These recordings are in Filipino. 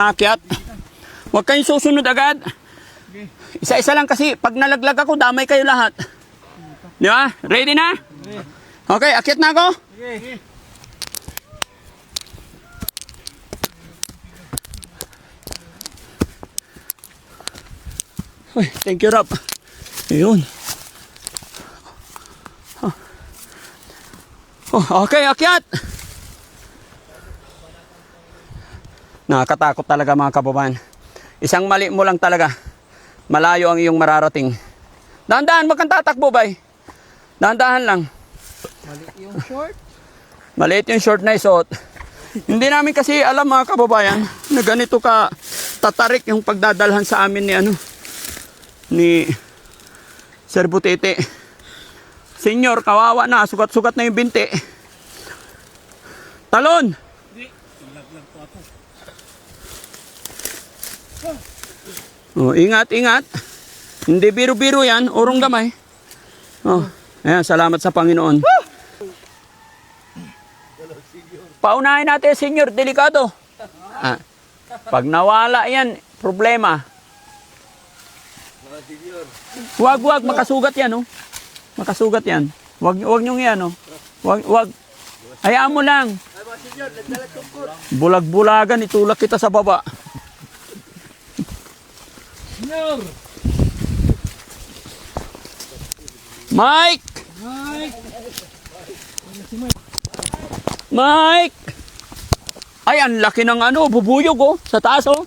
Akyat. Huwag kayong susunod agad. Isa-isa lang kasi pag nalaglag ako, damay kayo lahat. Di ba? Ready na? Okay, akyat na ako. Uy, thank you, Rob. Ayun. Oh, okay, akyat. Nakakatakot talaga mga kababayan. Isang mali mo lang talaga, malayo ang iyong mararating. Dahan-dahan, wag kang tatakbo, bay. Dahan-dahan lang. Maliit yung short. Maliit yung short na isuot. Hindi namin kasi alam mga kababayan na ganito ka tatarik yung pagdadalhan sa amin ni Sir Butete. Senyor, kawawa na, sugat-sugat na yung binti. Talon! Oh, ingat, ingat. Hindi biro-biro yan, urong gamay. Oh, ayan, salamat sa Panginoon. Paunahin natin, senyor, delikado. Pag nawala yan, problema. Wag, makasugat yan, oh. Makasugat yan. Wag nyong yan, oh. Wag. Hayaan mo lang. Bulag-bulagan, itulak kita sa baba. Mike! Mike! Ay, ang laki ng bubuyog, oh. Sa taas, oh.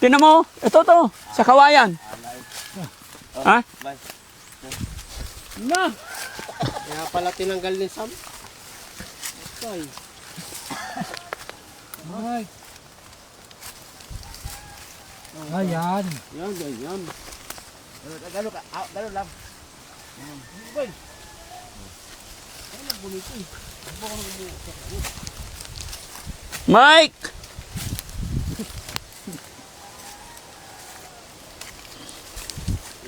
Tingnan mo, ito to, sa kawayan. Ha? Na! Kaya pala tinanggal ni Sam. Okay. Ay. Ayan. Yan, ganyan. Gano'n lang. Ay, bonito eh. Mike!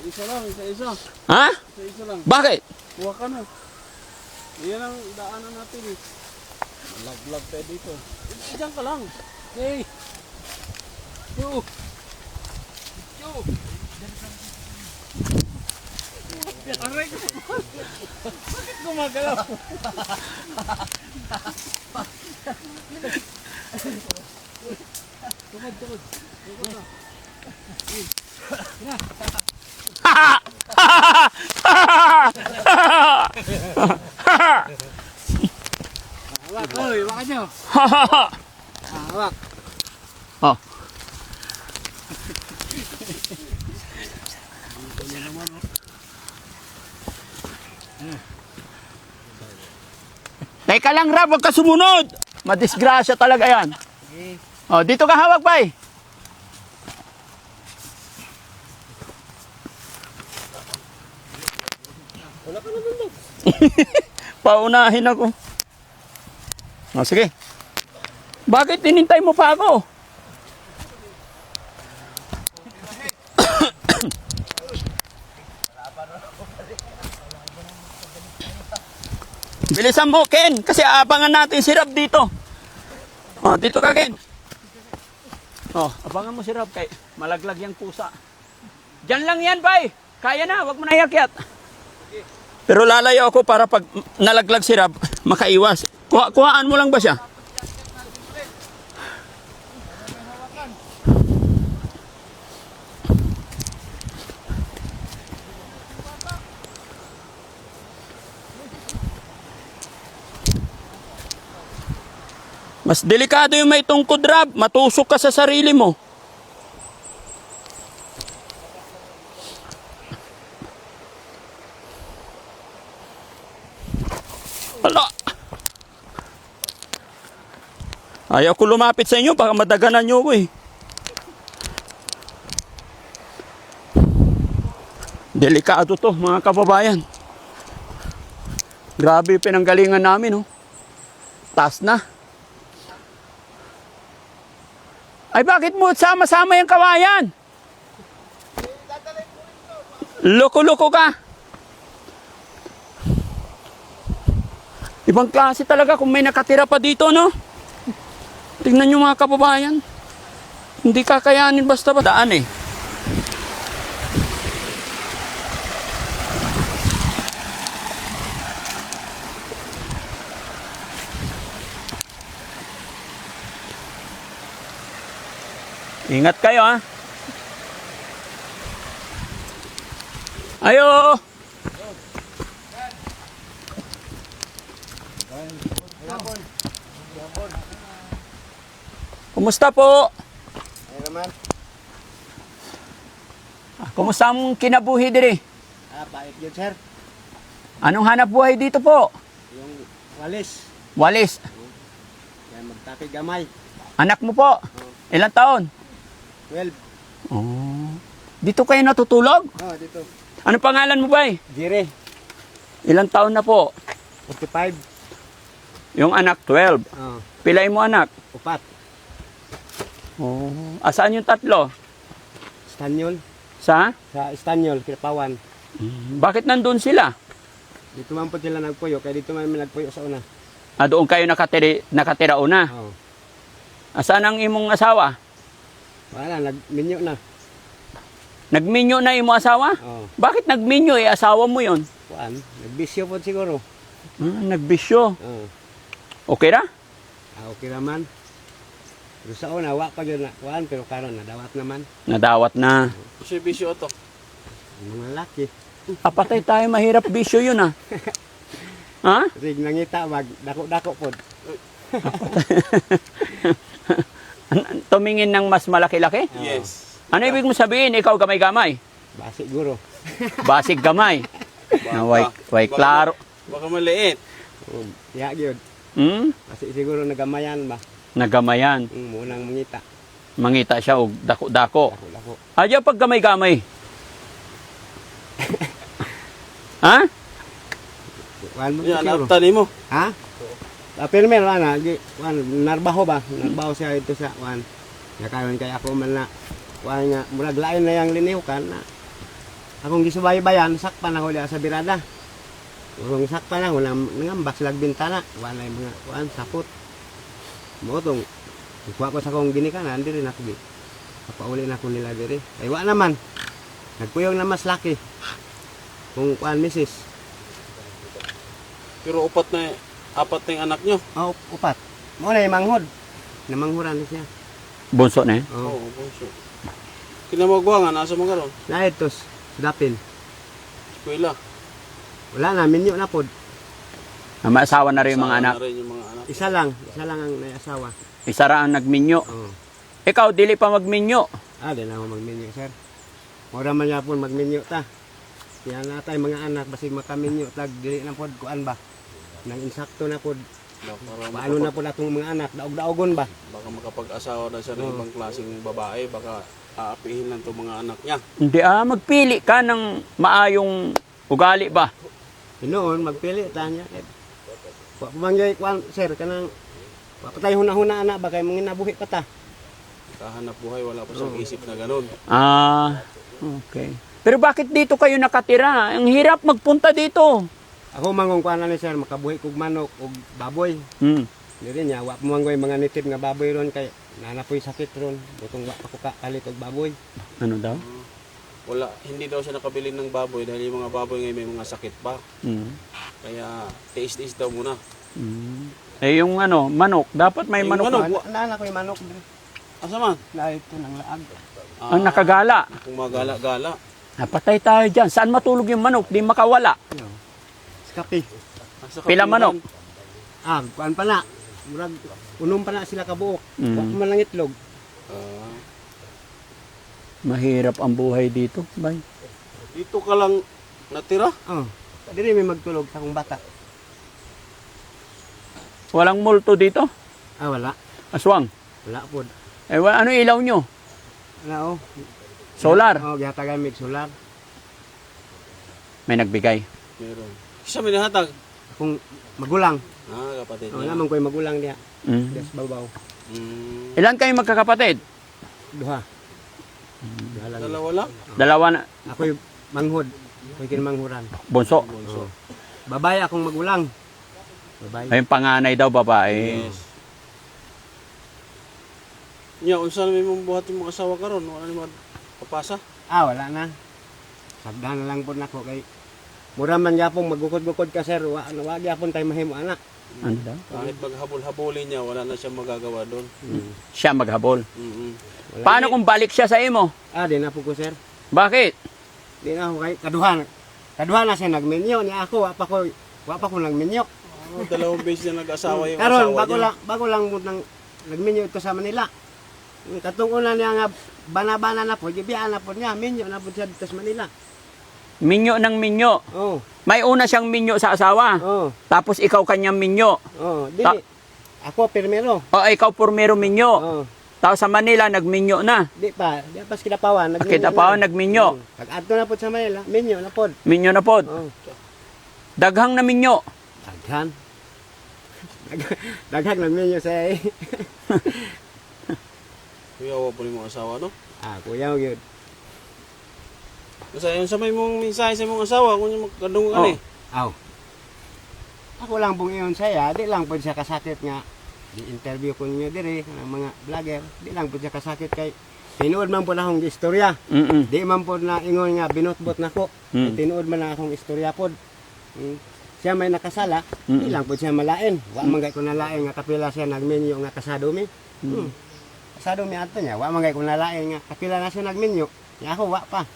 Isa lang, isa-isa. Ha? Isa-isa lang. Bakit? Kuha ka na. Iyan ang daanan natin eh. Lag-lag tayo dito. Diyan ka lang. Hey! Yo! Yo! Aray ko! Bakit gumagalaw? Tukod. Tukod na. Hawak, oy, hawakan nyo. Hawak. Oh. Teka lang, Rab, huwag ka sumunod. Madisgrasya talaga yan. Oh, dito ka hawak, bay. Wala ka naman daw. Paunahin ako. Oh, sige. Bakit tinintay mo pa ako? Bilisan mo, Ken, kasi abangan natin si Rab dito. Oh, dito ka, Ken. Oh, abangan mo si Rab kay malaglag yung pusa. Diyan lang yan, bay. Kaya na, wag mo na iakyat. Pero lalayo ako para pag nalaglag si Rab, makaiwas. Kuhaan mo lang ba siya? Mas delikado yung may tungkod, Rab. Matusok ka sa sarili mo. Hala! Ayaw ko lumapit sa inyo, baka madaganan nyo ko eh. Delikado to, mga kababayan. Grabe yung pinanggalingan namin, oh. Taas na. Ay, bakit mo sama-sama yung kawayan? Loko-loko ka. Ibang klase talaga kung may nakatira pa dito, no? Tingnan nyo mga kababayan. Hindi kakayanin basta ba daan eh. Ingat kayo ha. Ayo. Kumusta po? Ay naman. Kumusta ang kinabuhi diri? Bait yun, sir. Anong hanap buhay dito po? Yung walis. Walis. Kaya magtapig gamay. Anak mo po? Ilang taon? 12. Oh. Dito kayo natutulog? Dito. Ano pangalan mo ba? Jire. Ilang taon na po? 45. Yung anak 12. Pilay mo anak? Upat. Oh. Asaan yung tatlo? Stanyol. Sa? Sa Stanyol, Kirapawan. Bakit nandun sila? Dito man po sila nagpuyo. Kaya dito man nagpuyo sa una. Doon kayo nakatira una. Asaan ang imong asawa? Wala, nagminyo na. Nagminyo na imong asawa? Bakit nagminyo asawa mo yon? Kuan, nagbisyo po siguro. Nagbisyo. Okay ra? Okay naman. Pero sa una, wak pa yun na. Kuan, pero karon nadawat naman. Nadawat na. Kasi bisyo ito. Mga laki. Patay tayo, mahirap bisyo yun ha. Ha? Rig nangita, mag dako-dako po. Tumingin ng mas malaki-laki? Yes. Ano ibig mo sabihin? Ikaw gamay-gamay? Basi guro. Basig gamay. Na way klaro. Baka maliit. Ya, yun. Kasi siguro nagamayan ba? Nagamayan. Munang mangita. Mangita siya o dako-dako. Dako-dako. Adya pag gamay-gamay. Ha? Kuan mo Yan, siguro. naptani mo. Ha? Pero meron na, narbaho ba? Narbaho siya ito sa kuan. Nakayon kay ako man na kuan nga murag lain na yang liniw kan na. Akong gisubay-bayan sakpan ako sa birada. Urong sakpan ako nangambak sila bintana. Kuan ay mga kuan sapot. Mo tong kuha ko sa akong ginikanan diri na ko gi. Papauli na ko nila diri. Ay wa naman. Nagpuyong na mas laki. Kung kuan misis. Pero apat na yung anak nyo. Upat. Mo na yung manghod. Namanghuran na siya. Bunso na eh. Oo, bunso. Kinamagwa nga, nasa mga ron. Naitos, sudapin. Eskwela. Wala na, minyo na pod. Maasawa na rin yung mga anak. Na rin yung mga anak. Isa lang ang naiasawa. Isa ra ang nagminyo. Ikaw, dili pa magminyo. Di na ako magminyo, sir. Mura man niya po magminyo ta. Kaya na tayo mga anak, basig makaminyo, tag dili na pod, kuan ba? Nang insakto na pod. Paano na po natong mga anak, daog-daogon ba? Baka makapag-asawa na siya ng ibang klaseng babae, baka aapihin lang itong mga anak niya. Hindi magpili ka ng maayong ugali ba? Noon, magpili ta niya. Pamangyay, kuan, sir, kanang papatay huna-huna anak, baka yung mga nabuhi pa ta. Kahanap buhay, wala pa siyang isip na ganun. Okay. Pero bakit dito kayo nakatira? Ang hirap magpunta dito. Ako mangong kuan na ni sir, makabuhi kog manok og baboy. Diri niya, wa mo manggoy mga nitib nga baboy ron kay nanapoy sakit ron. Butong wa pa ko kalit og baboy. Ano daw? Wala, hindi daw siya nakabili ng baboy dahil yung mga baboy ngayon may mga sakit pa. Kaya tiis-tiis daw muna. Eh yung manok, dapat may Yung manok. manok. Nana ko yung manok. Asa man? Na ito nang laag. Ang nakagala. Kung magala-gala. Napatay tayo dyan. Saan matulog yung manok? Di makawala. Skapi. Pila manok? Kuan pa na. Murag unom pa na sila kabuok. Wa pa man lang itlog. Mahirap ang buhay dito. Bay. Dito ka lang natira? Diri may magtulog sa akong bata. Walang multo dito? Wala. Aswang. Wala pod. Eh, ano ilaw nyo? Ano? Solar. Gihatagan mig solar. May nagbigay. Meron. Isa may nahatag? Akong magulang. Kapatid niya. Naman ko yung magulang niya. Des babaw. Ilan kayo magkakapatid? Duha. Dalawa lang? Dalawa na. Ako yung manghod. Ako yung kinamanghuran. Bunso. Babae akong magulang. Babae. Ay, yung panganay daw, babae. Yes. Nya, unsa na mong buhat yung mga asawa karon? Wala ni papasa? Wala na. Sagdahan na lang po nako kay mura man gyapon magukod-gukod ka sir, wa gyapon tay mahimo anak. Ano daw? Kahit paghabol-habulin niya, wala na siya magagawa doon. Siya maghabol. Mm-hmm. Paano kung balik siya sa imo? Di na po ko sir. Bakit? Di na ako kay kaduhan. Kaduhan na siya nagminyo ni ako, wa pa ko nagminyo. Dalawang beses na nag-asawa yung Karon asawa niya. bago lang mo nang nagminyo ito sa Manila. Katong una niya nga bana-bana na po, gibiyaan na po niya, minyo na po siya dito sa Manila. Minyo ng minyo. Oh, May una siyang minyo sa asawa. oh, Tapos ikaw kanyang minyo. oh, di. Ta- Ako primero. O ikaw pormero minyo. Oh, Tapos sa Manila nagminyo na. di pa Kidapawan, Kidapawan, nagminyo. Pag adto na po sa Manila, minyo na po. Minyo na pod. Oh, Daghang na minyo. daghan. Daghan nagminyo sa Kuya, wa po ni mga asawa, no? kuya mo gyud. Kasi yung sa may mong mensahe sa mong asawa, kung yung magkadungan eh. Aw. Ako lang pong iyon saya, di lang po siya kasakit nga. Di-interview ko niyo dire ng mga vlogger, di lang po siya kasakit kay tinuod man po na akong istorya. Mm-mm. Di man po na ingon nga binutbot nako. Tinuod man na akong istorya pod. Siya may nakasala, di lang po siya malain. Wa man gay ko nalain nga kapila siya nagmenyo nga kasado mi. Kasado mi ato niya, wa man gay ko nalain nga kapila na siya nagmenyo. Nya ako wa pa.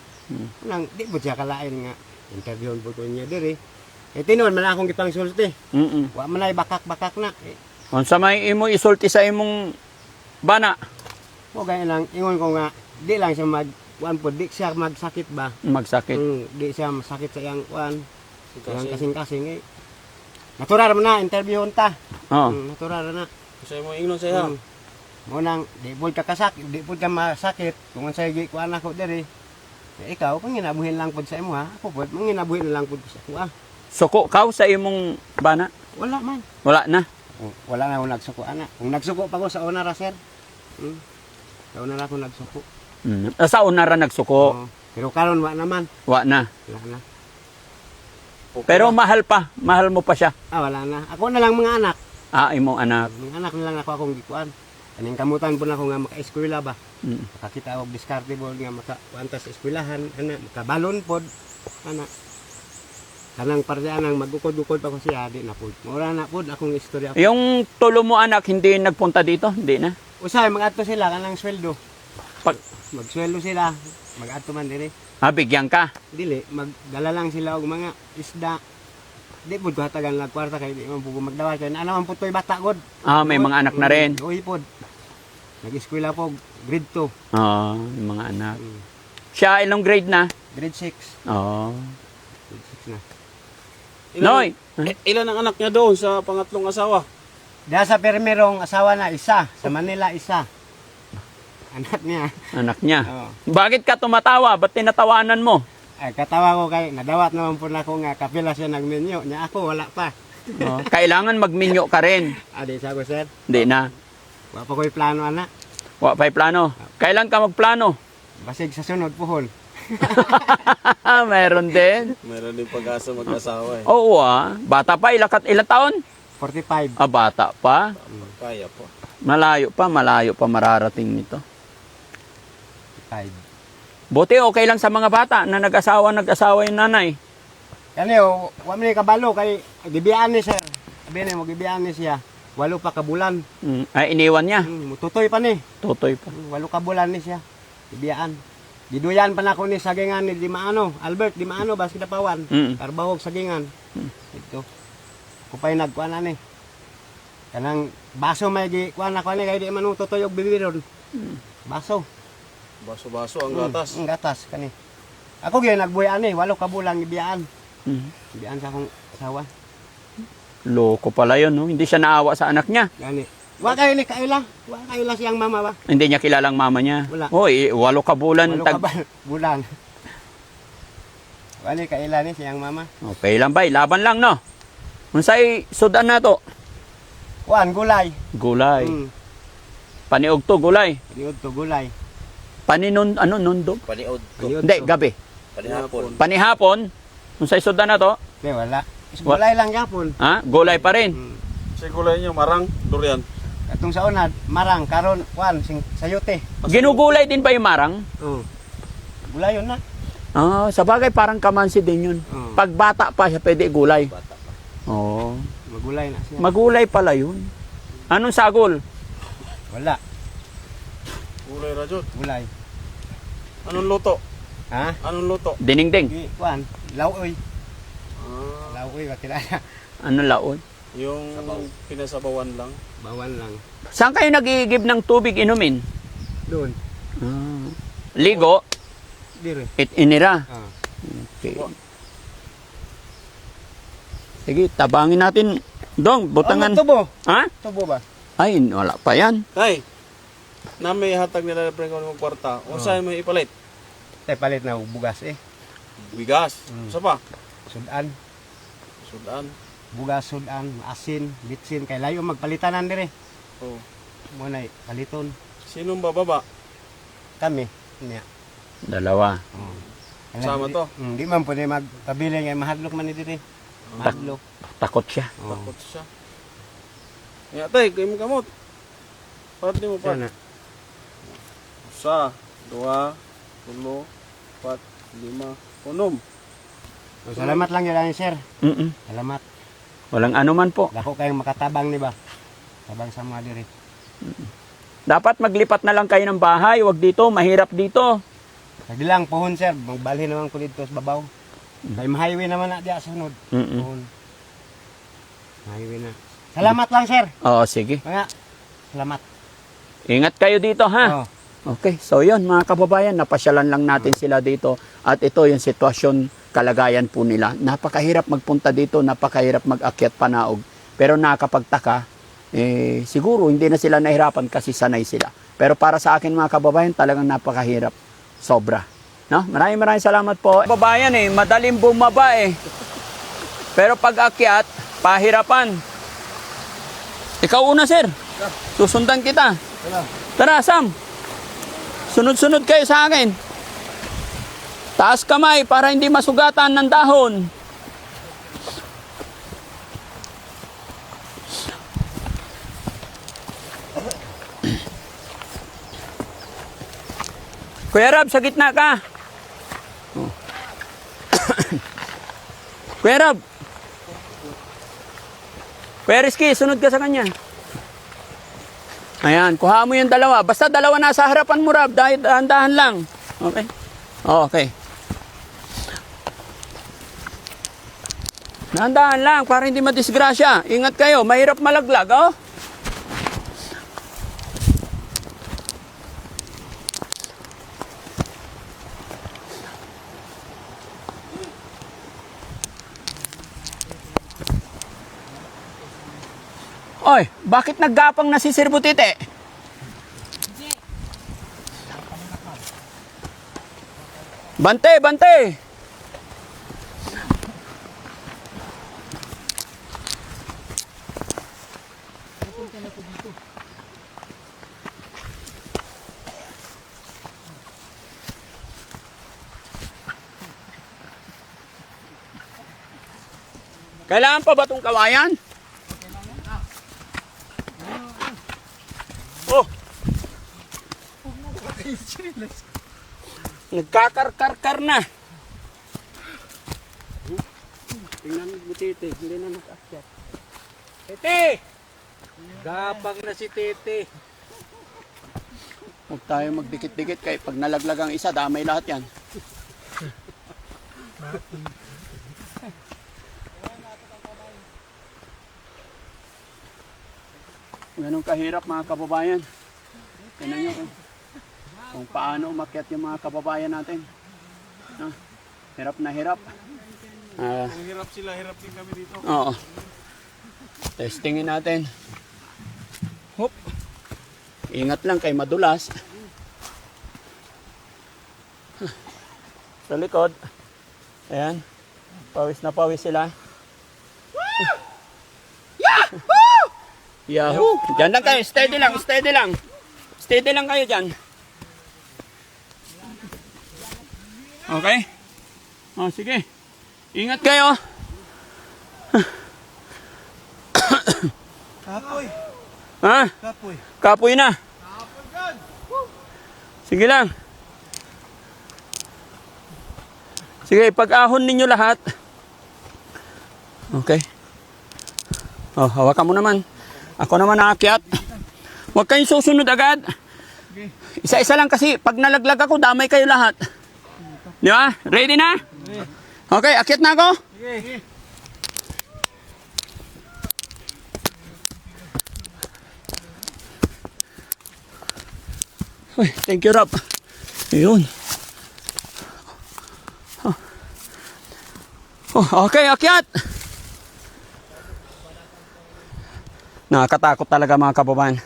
Nang di po siya kalain nga interview po ko niya dire. Tinuod man na akong gipangsulti. Mm-mm. Wa man ay bakak-bakak na. Unsa may imo isulti sa imong bana? O gaya lang, ingon ko nga, di lang siya di siya magsakit ba? Magsakit. Di siya masakit sa iyang iyang Kasi, kasing-kasing eh. Natural man na, interview ta. Oh. Natural na. kasi mo ingnon sa iya. Munang, di po ka kasakit, di po ka masakit. Kung sa igi kuan ako diri. Ikaw, kung ginabuhin lang po sa imo ha, ako po, ginabuhin lang po sa ako Suko kaw sa imong bana? Wala man. Wala na. Wala na ako nagsuko ana. Kung nagsuko pa ko sa una ra sir. Sa una ra ako nagsuko. Sa una ra nagsuko. Pero karon wa naman. Wa na. Wala na. Pero mahal pa. Mahal mo pa siya. Wala na. Ako na lang mga anak. Imong anak. Mga anak na lang ako akong gikuan. Kaning kamutan po na ako nga maka-eskwela ba. Mm. Makakita og diskarte po nga maka-kuantas sa eskwelahan, makabalon pod. Ana. Kanang pardian ang magukod-ukod pa ko siya, di na pod. Mura na pod akong istorya. Yung tulo mo anak hindi nagpunta dito? Hindi na. Usay mag-adto sila kanang sweldo. Pag, Magsweldo sila, mag-adto man diri. bigyan ka. Dili, magdala lang sila og mga isda. Di pod ko hatagan lang kwarta kay di man po magdawat kay ana man putoy bata god. May mga anak na rin. Uy pod. Nag-eskwela po grade 2, Yung mga anak. Siya ilang grade na? grade 6. Grade 6 na. Noy! Ilan ang anak niya doon sa pangatlong asawa? Diha sa permerong asawa na isa, sa Manila isa. Anak niya. Anak niya. Oo. Bakit ka tumatawa? Ba't tinatawanan mo? Ay katawa ko kay nadawat naman po na ako nga kapila siya nagmenyo. Nya ako wala pa. Kailangan magminyo ka rin. Adi sa ko sir. Hindi na. Wa pa ko'y plano ana. Wa pa'y plano. Kailan ka magplano? Basig sa sunod puhon. Mayroon din. Meron din pag-asa mag-asawa eh. Oo Bata pa, ilang taon? 45. Bata pa. Kaya po. Malayo pa mararating nito. 5. Buti okay lang sa mga bata na nag-asawa yung nanay. Kani wa man ni kabalo kay gibiyaan ni sir. Sabi ni mo gibiyaan ni siya. 8 pa ka bulan. Iniwan niya. Mututoy pa ni. Tutoy pa. 8 ka bulan ni siya. Gibiyaan. Giduyan pa na ko ni sagingan ni Dimaano, Albert Dimaano bas Kidapawan. Karbahog sagingan. Ito. Kupay nagkuan na ni. Kanang baso may gi kuan na ko ni kay di man tutoy og bibiron. Baso. Baso-baso ang gatas. Ang gatas kani. Ako gyud nagbuyan ni 8 ka bulan gibiyaan. Mhm. Gibiyaan sa akong asawa. Loko pala yun, no? Hindi siya naawa sa anak niya. Gani. Wa kayo ni kaila. Wa kaila siyang mama ba? Hindi niya kilalang mama niya. Wala. Hoy, 8 ka bulan. 8 ka bulan. Wa ni kaila ni siyang mama. Okay lang ba? Laban lang, no? Unsay sudan na to? Kuan gulay. Gulay. Paniog to, gulay. Diod to gulay. Nundog? Paniod Diod Hindi, to. gabi. Panihapon. Panihapon. Unsay sudan na to? Di wala. Gulay lang yapon. Gulay pa rin. Sigulay niyo marang, durian. Atong sa una, marang, karon, kuan, sayote. Ginugulay din ba yung marang? Oo. Gulayon na. Ah, sa bagay parang kamansi din yun. Oo. Pag bata pa siya, pwede gulay. Oo. Magulay na siya. Magulay pala yun. Anong sagol? Wala. Gulay rajot. Gulay. Anong luto? Ha? Anong luto? Diningding. Kuan, lauoy. Ah, Lauoy, wakilala. Ano laon? yung pinasabawan lang. Bawan lang. Saan kayo nag-iigib ng tubig inumin? Doon. Ah. Ligo, Dire. inira. Ah. Okay. Sige, tabangin natin. Dong, butangan. Tubo. Ha? Tubo ba? Ay, wala pa yan. Tay, na may hatag nila pre ko ng kwarta. Unsay may ipalit? Tay palit na bugas eh. Bigas. Sa pa? Sudan. Sudan. Bugas, sudan, asin, bitsin. Kay layo magpalitanan dire. Oh. Muna paliton. Sinong bababa? Kami. Niya. Dalawa. Sama to? Di man po na magpabili ngay mahadlok man ni dire. Mahadlok. Takot siya. Takot siya. Ya tay, kayo mo kamot. Pat mo pa. Sana. Usa, dua, tulo, pat, lima, unom. Salamat lang yun sir. Mm-mm. Salamat. Walang ano man po. Dako kayong makatabang ni ba? Tabang sa mga dire. Dapat maglipat na lang kayo ng bahay. Huwag dito, mahirap dito. Lagi lang pohon sir, magbalhin naman ko dito sa babaw. Kay highway naman na diya sunod. Mm-mm. Pohon. Highway na. Salamat lang sir. Oo, sige. Mga salamat. Ingat kayo dito, ha? Oh. Okay, so yun mga kababayan, napasyalan lang natin sila dito at ito yung sitwasyon, kalagayan po nila. Napakahirap magpunta dito, napakahirap mag-akyat panaog. Pero nakakapagtaka, siguro hindi na sila nahirapan kasi sanay sila. Pero para sa akin mga kababayan, talagang napakahirap. Sobra. No? Maraming salamat po. Kababayan madaling bumaba Pero pag akyat, pahirapan. Ikaw una sir, susundan kita. Tara Sam. Sunod-sunod kayo sa akin. Taas kamay para hindi masugatan ng dahon. Kuya Rab, sa gitna ka. Oh. Kuya Rab. Kuya Rizky, sunod ka sa kanya. Ayan, kuha mo yung dalawa. Basta dalawa nasa harapan mo, Rab. Dahil dahan-dahan lang. Okay? Okay. Dahan-dahan lang para hindi madisgrasya. Ingat kayo, mahirap malaglag, oh. Oy, bakit naggapang na si Sir Butite? Bante, bante! Kailangan pa ba itong kawayan? Oh! Nagkakarkar na. Tingnan mo Tete, hindi na nakakyat. Tete! Gapang na si Tete. Huwag tayo magdikit-dikit kay pag nalaglag ang isa, damay lahat yan. Ganun kahirap mga kababayan. Tingnan nyo kung paano umakyat yung mga kababayan natin. No? Hirap na hirap. Kung hirap sila, hirap din kami dito. Oo. Testingin natin. Hop. Ingat lang kay madulas. Sa likod. Ayan. Pawis na pawis sila. Yahoo! Diyan lang kayo. Steady lang. Steady lang. Steady lang kayo dyan. Okay? Oh, sige. Ingat kayo. Kapoy. Ha? Kapoy. Kapoy na. Sige lang. Sige, pag-ahon ninyo lahat. Okay. Oh, hawakan mo naman. Ako naman naakyat. Huwag kayong susunod agad. Isa-isa lang kasi pag nalaglag ako, damay kayo lahat. Di ba? Ready na? Okay, akyat na ako. Sige. Uy, thank you, Rob. Ayun. Oh, okay, akyat. Nakakatakot talaga mga kababayan.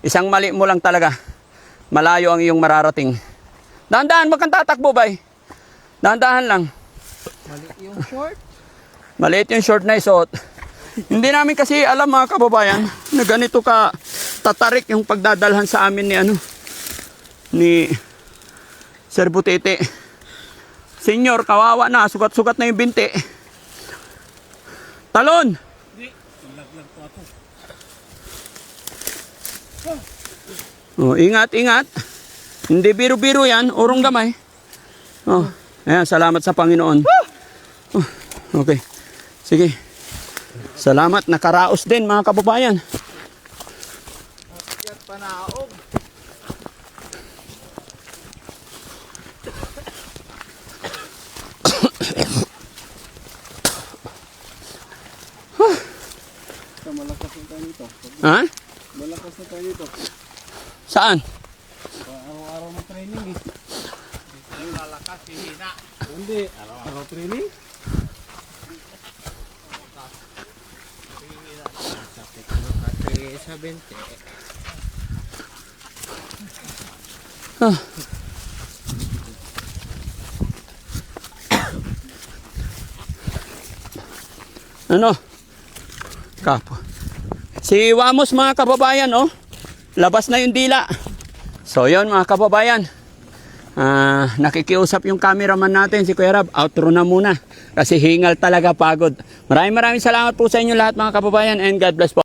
Isang mali mo lang talaga. Malayo ang iyong mararating. Dahan-dahan, wag kang tatakbo, bay. Dahan-dahan lang. Mali yung short. Maliit yung short na isuot. Hindi namin kasi alam mga kababayan na ganito ka tatarik yung pagdadalhan sa amin ni Sir Butete. Senyor, kawawa na. Sugat-sugat na yung binti. Talon! Nalaglag po ako. Oh, ingat, ingat. Hindi biro-biro yan. Urong gamay. Oh, ayan, salamat sa Panginoon. Oh, okay. Sige. Salamat. Nakaraos din mga kababayan. Akyat panaog. So, malakas na tayo nito. Ha? Malakas na tayo nito. Saan? Araw-araw ng training eh. Malakas, hihina. Hindi. Araw training? Sa 20. Ah. Ano? Kapo. Si Wamos mga kababayan, oh. Labas na yung dila. So yun mga kababayan. Nakikiusap yung cameraman natin, si Kuya Rab. Outro na muna. Kasi hingal talaga, pagod. Maraming salamat po sa inyo lahat mga kababayan and God bless po.